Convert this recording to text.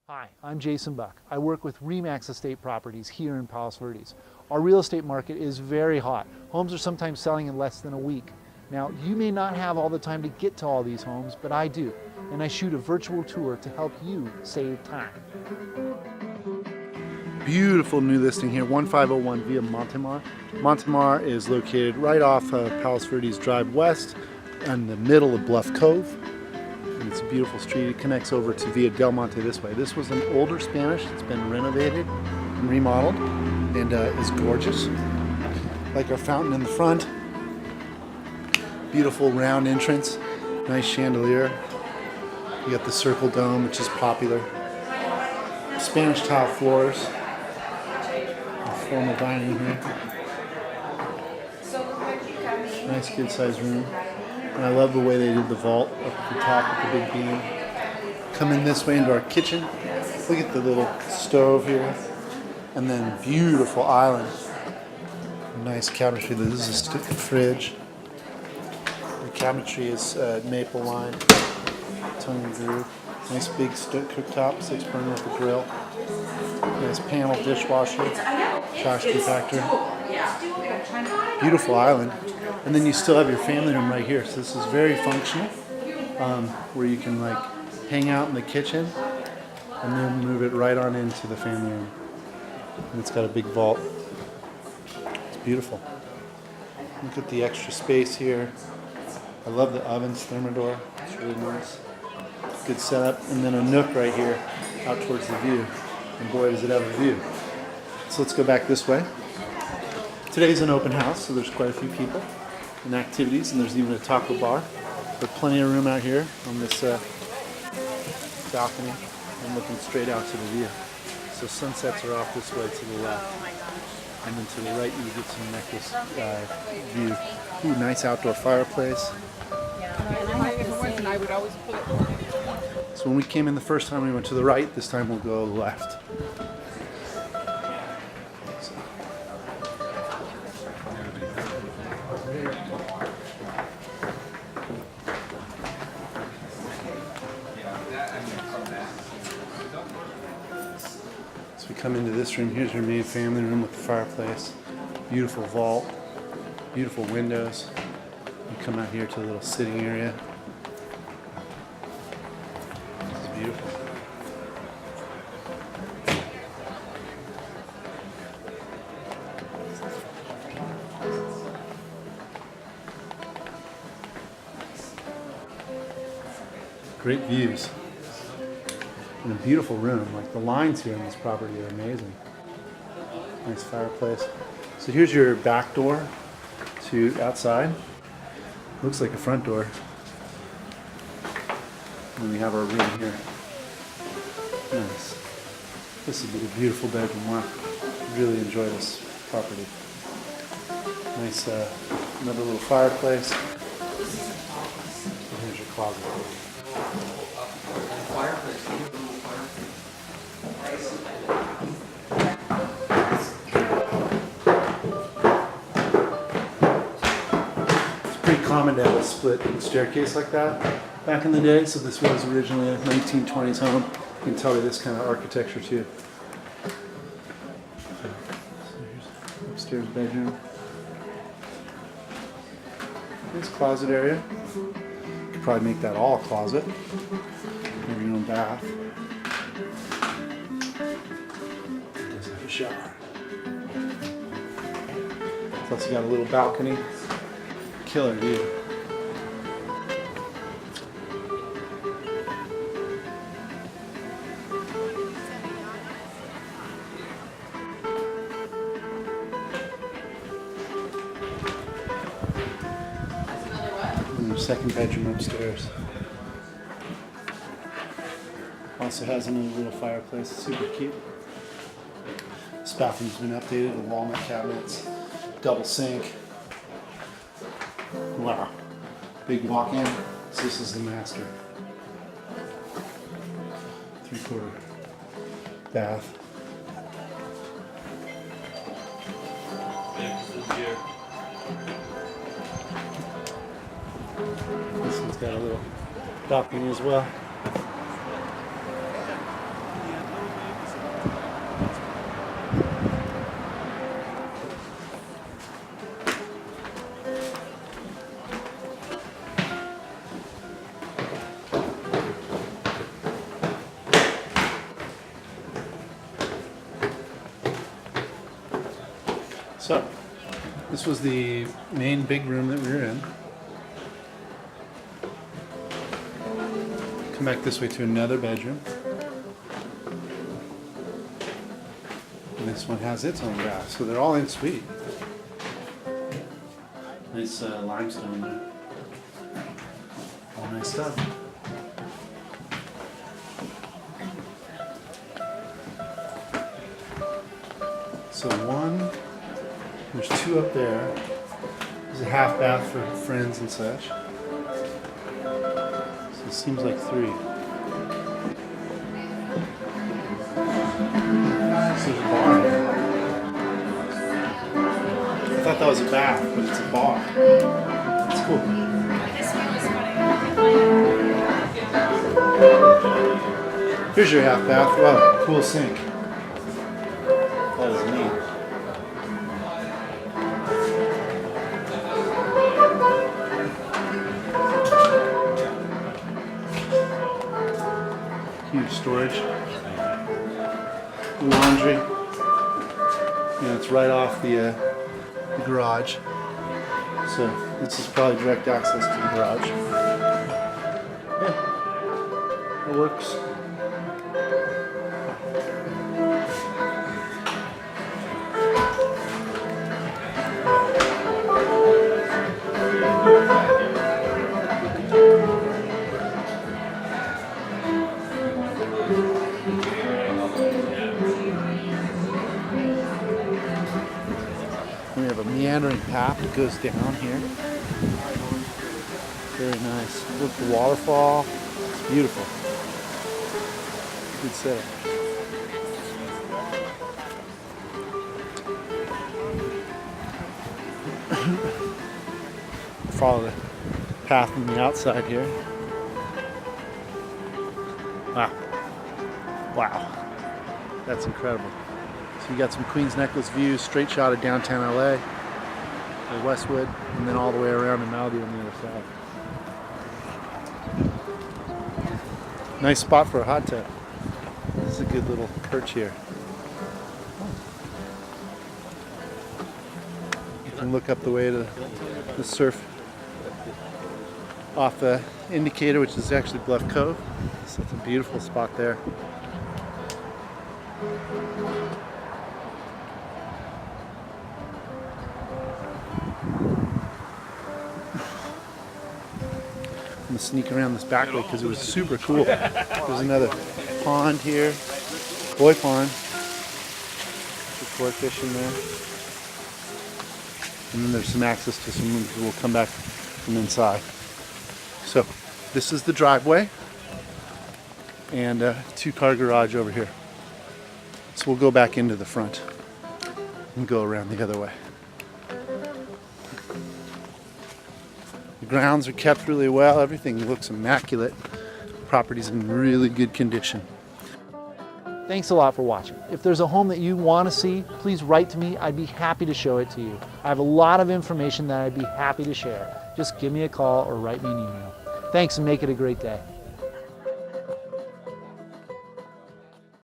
Hi, I'm Jason Buck. I work with Remax Estate Properties here in Palos Verdes. Our real estate market is very hot. Homes are sometimes selling in less than a week. Now, you may not have all the time to get to all these homes, but I do. And I shoot a virtual tour to help you save time. Beautiful new listing here, 1501 via Montemar. Montemar is located right off Palos Verdes Drive West in the middle of Bluff Cove. And it's a beautiful street. It connects over to Via Del Monte this way. This was an older Spanish. It's been renovated and remodeled and is gorgeous. Like our fountain in the front. Beautiful round entrance. Nice chandelier. You got the circle dome, which is popular. Spanish tile floors. A formal dining here. Nice good sized room. And I love the way they did the vault up at the top with the big beam. Come in this way into our kitchen. Look at the little stove here. And then beautiful island. Nice cabinetry. This is a fridge. The cabinetry is maple line, tongue and groove. Nice big cooktop, 6-burner with a grill. Nice panel dishwasher, trash compactor. Beautiful island. And then you still have your family room right here. So this is very functional, where you can like hang out in the kitchen and then move it right on into the family room. And it's got a big vault. It's beautiful. Look at the extra space here. I love the ovens, thermidor. It's really nice. Good setup. And then a nook right here out towards the view. And boy, does it have a view. So let's go back this way. Today's an open house, so there's quite a few people and activities, and there's even a taco bar. There's plenty of room out here on this balcony. I'm looking straight out to the view. So sunsets are off this way to the left. And then to the right you get some necklace view. Ooh, nice outdoor fireplace. So when we came in the first time we went to the right, this time we'll go left. So we come into this room. Here's your main family room with the fireplace. Beautiful vault, beautiful windows. You come out here to a little sitting area. This is beautiful. Great views. And a beautiful room. Like the lines here in this property are amazing. Nice fireplace. So here's your back door to outside. Looks like a front door. And we have our room here. Nice. This would be a beautiful bedroom. Wow. Really enjoy this property. Nice, another little fireplace. And here's your closet. Pretty common to have a split staircase like that back in the day, so this was originally a 1920s home. You can tell by this kind of architecture too. So here's upstairs bedroom. Nice closet area. You could probably make that all a closet. Maybe your own bath. It does have a shower. Plus you got a little balcony. Killer view. And their second bedroom upstairs. Also has another little fireplace, super cute. This bathroom's been updated with walnut cabinets, double sink. Wow. Big walk-in. So this is the master. 3/4 bath. This one's got a little balcony as well. So, this was the main big room that we were in. Come back this way to another bedroom. And this one has its own bath, so they're all en suite. Nice limestone there. All nice stuff. So there's two up there. There's a half bath for friends and such. So it seems like three. This is a bar. I thought that was a bath, but it's a bar. That's cool. Here's your half bath. Wow, cool sink. That is neat. Huge storage. Laundry. It's right off the garage. So this is probably direct access to the garage. Yeah, it works. We have a meandering path that goes down here. Very nice. Look at the waterfall. It's beautiful. Good setup. Follow the path on the outside here. Wow. Wow. That's incredible. So you got some Queens Necklace views, straight shot of downtown LA, or Westwood, and then all the way around to Malibu on the other side. Nice spot for a hot tub. This is a good little perch here. You can look up the way to the surf off the indicator, which is actually Bluff Cove. So it's a beautiful spot there. I'm gonna sneak around this back way because it was super cool. There's another pond here, boy pond. There's koi fish in there. And then there's some access to some rooms. We'll come back from inside. So this is the driveway and a 2-car garage over here. So we'll go back into the front and go around the other way. The grounds are kept really well. Everything looks immaculate. Property's in really good condition. Thanks a lot for watching. If there's a home that you want to see, please write to me. I'd be happy to show it to you. I have a lot of information that I'd be happy to share. Just give me a call or write me an email. Thanks and make it a great day.